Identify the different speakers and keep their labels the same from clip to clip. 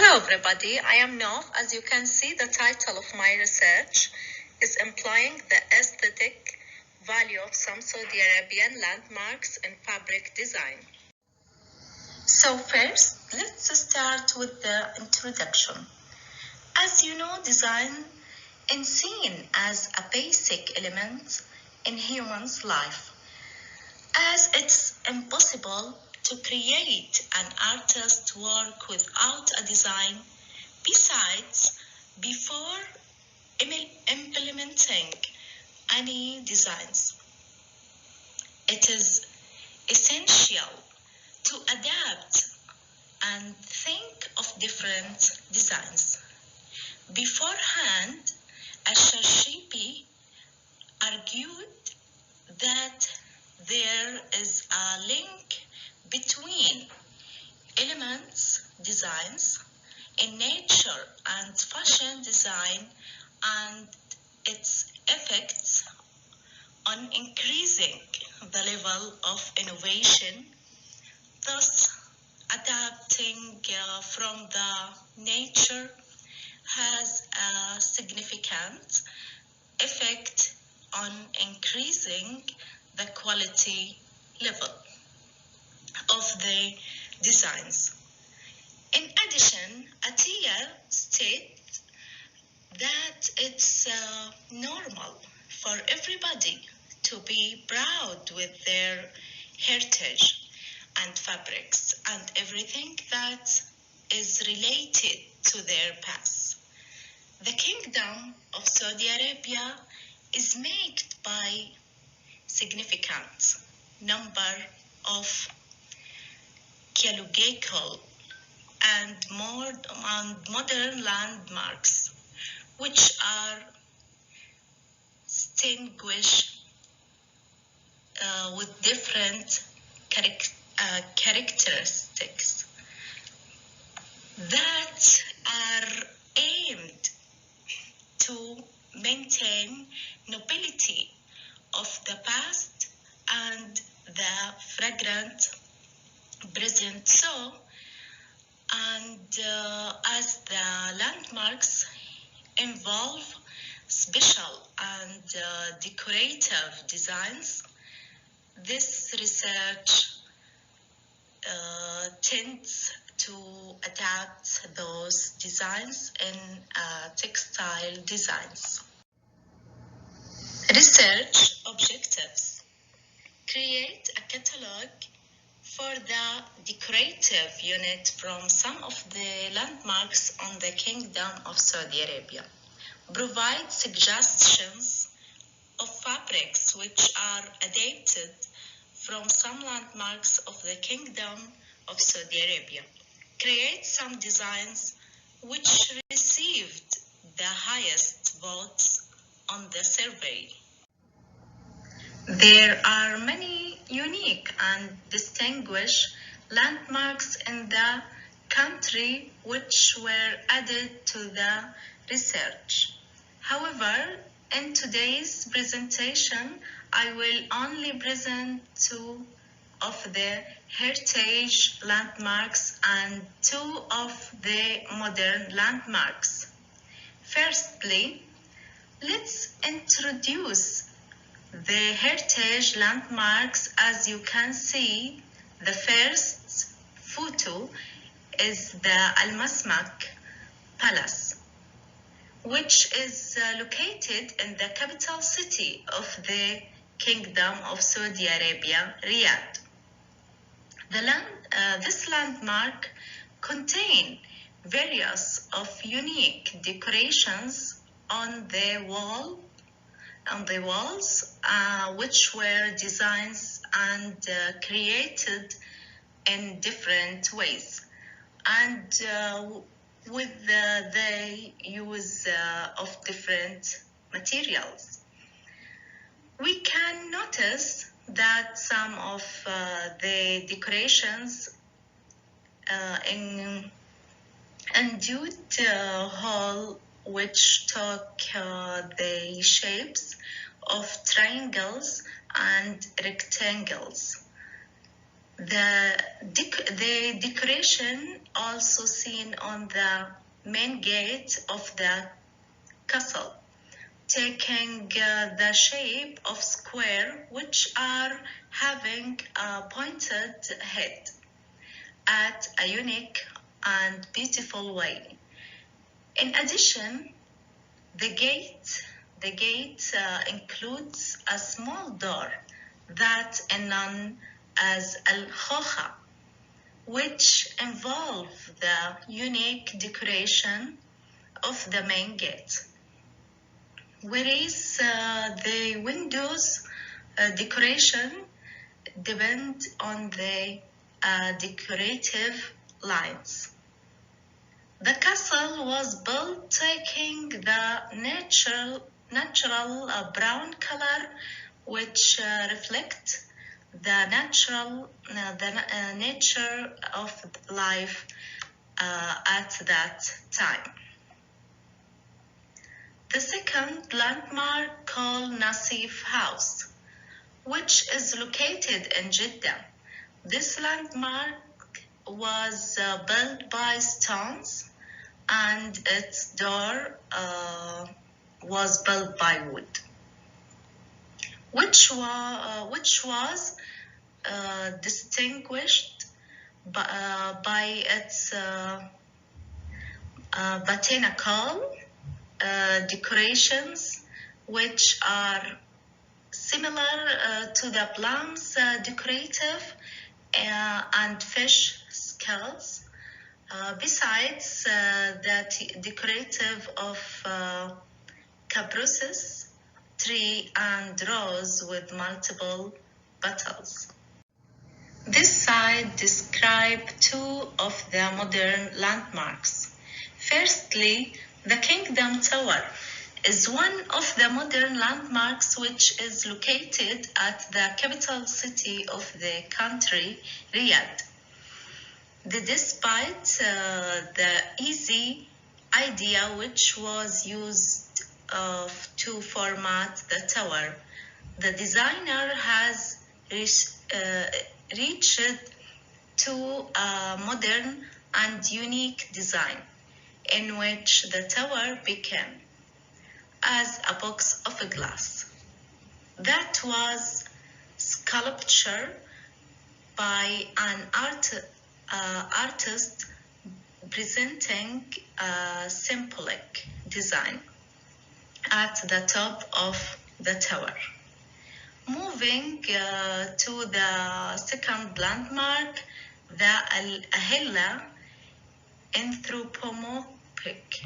Speaker 1: Hello everybody, I am Noof. As you can see, the title of my research is implying the aesthetic value of some Saudi Arabian landmarks in fabric design. So first, let's start with the introduction. As you know, design is seen as a basic element in human's life, as it's impossible to create an artist's work without a design. Besides, before implementing any designs, it is essential to adapt and think of different designs. Beforehand, Ash-Sharshibi argued that there is a link between elements, designs, in nature and fashion design and its effects on increasing the level of innovation, thus adapting from the nature has a significant effect on increasing the quality level of the designs. In addition, Atiyah states that it's normal for everybody to be proud with their heritage and fabrics and everything that is related to their past. The Kingdom of Saudi Arabia is marked by significant number of archaeological and modern landmarks, which are distinguished with different characteristics that are aimed to maintain nobility of the past and the fragrant present. So, and as the landmarks involve special and decorative designs, this research tends to adapt those designs in textile designs. Research objectives: create a catalog for the decorative unit from some of the landmarks on the Kingdom of Saudi Arabia. Provide suggestions of fabrics which are adapted from some landmarks of the Kingdom of Saudi Arabia. Create some designs which received the highest votes on the survey. There are many unique and distinguished landmarks in the country which were added to the research. However, in today's presentation, I will only present two of the heritage landmarks and two of the modern landmarks. Firstly, let's introduce the heritage landmarks. As you can see, the first photo is the Al-Masmaq Palace, which is located in the capital city of the Kingdom of Saudi Arabia, Riyadh. This landmark contains various of unique decorations on the walls, which were designed and created in different ways, and with the use of different materials. We can notice that some of the decorations endued hall which took the shapes of triangles and rectangles. The decoration also seen on the main gate of the castle, taking the shape of square, which are having a pointed head at a unique and beautiful way. In addition, the gate includes a small door that is known as Al-Khocha, which involve the unique decoration of the main gate. Whereas the windows decoration depend on the decorative lines. The castle was built taking the natural brown color, which reflect the nature of life at that time. The second landmark called Nasif House, which is located in Jeddah. This landmark was built by stones, and its door was built by wood, which was distinguished by its botanical decorations, which are similar to the plums decorative and fish scales. Besides the decorative of cabruses, tree and rose with multiple petals. This site describes two of the modern landmarks. Firstly, the Kingdom Tower is one of the modern landmarks which is located at the capital city of the country, Riyadh. Despite the easy idea which was used to format the tower, the designer has reached to a modern and unique design, in which the tower became as a box of glass that was sculptured by an artist presenting a symbolic design at the top of the tower. Moving to the second landmark, the Al-Ahilla anthropomorphic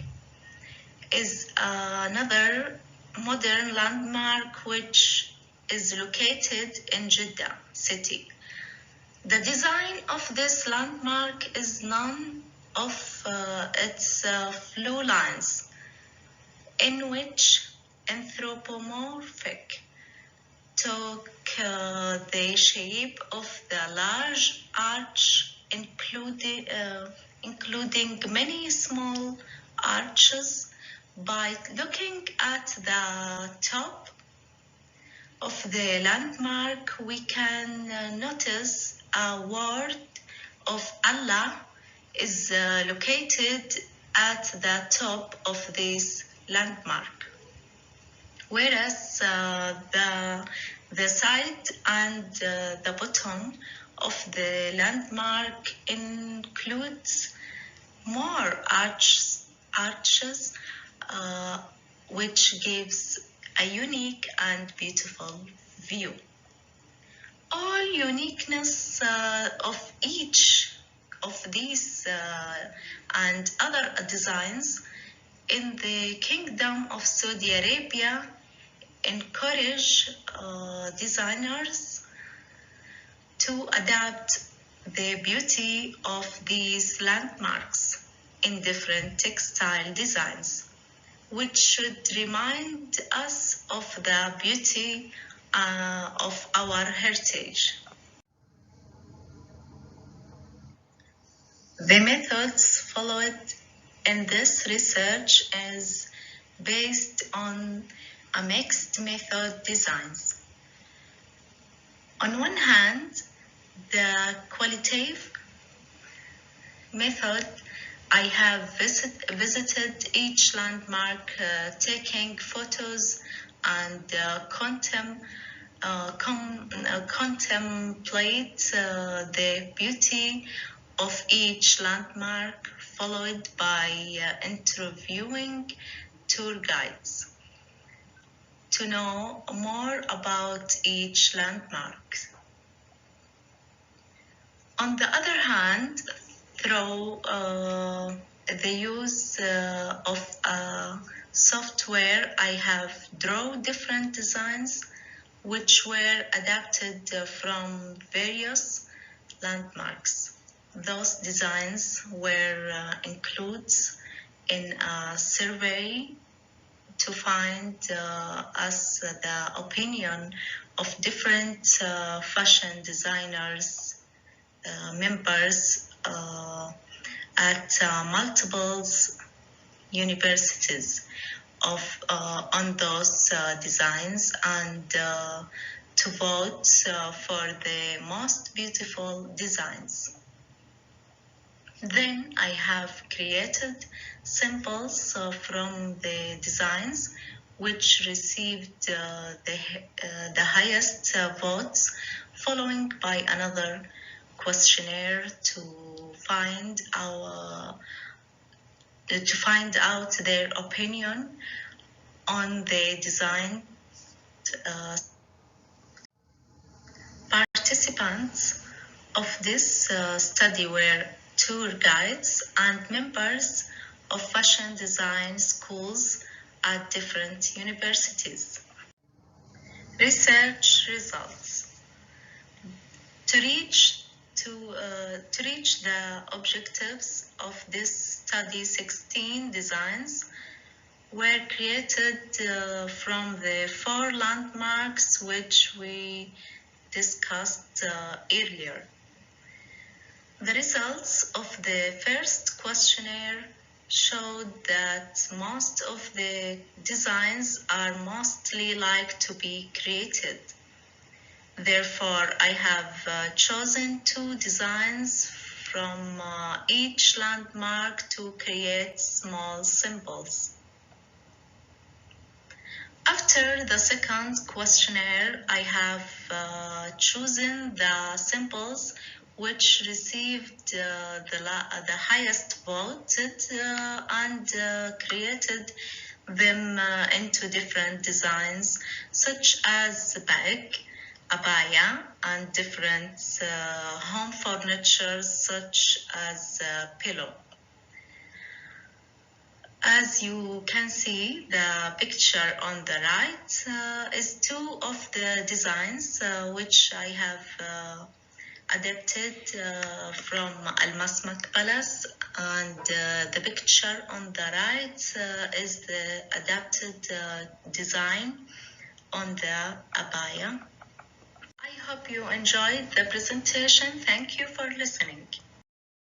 Speaker 1: is another modern landmark which is located in Jeddah city. The design of this landmark is known of its flow lines, in which anthropomorphic took the shape of the large arch, including many small arches. By looking at the top of the landmark, we can notice a word of Allah is located at the top of this landmark, whereas the side and the bottom of the landmark includes more arches, which gives a unique and beautiful view. All uniqueness of each of these and other designs in the Kingdom of Saudi Arabia encourage designers to adapt the beauty of these landmarks in different textile designs, which should remind us of the beauty of our heritage. The methods followed in this research is based on a mixed method designs. On one hand, The qualitative method, I have visited each landmark, taking photos and contemplate the beauty of each landmark, followed by interviewing tour guides to know more about each landmark. On the other hand, through the use of software, I have drawn different designs which were adapted from various landmarks. Those designs were included in a survey to find us the opinion of different fashion designers, members at multiple universities on those designs, and to vote for the most beautiful designs. Then I have created samples from the designs which received the highest votes, following by another questionnaire to find out their opinion on the design. Participants of this study were tour guides and members of fashion design schools at different universities. Research results. To reach the objectives of this study, 16 designs were created from the 4 landmarks which we discussed earlier. The results of the first questionnaire showed that most of the designs are mostly like to be created. Therefore, I have chosen 2 designs from each landmark to create small symbols. After the second questionnaire, I have chosen the symbols which received the highest voted and created them into different designs, such as bag, abaya, and different home furniture such as pillow. As you can see, the picture on the right is 2 of the designs which I have adapted from Al-Masmaq Palace, and the picture on the right is the adapted design on the abaya. I hope you enjoyed the presentation. Thank you for listening.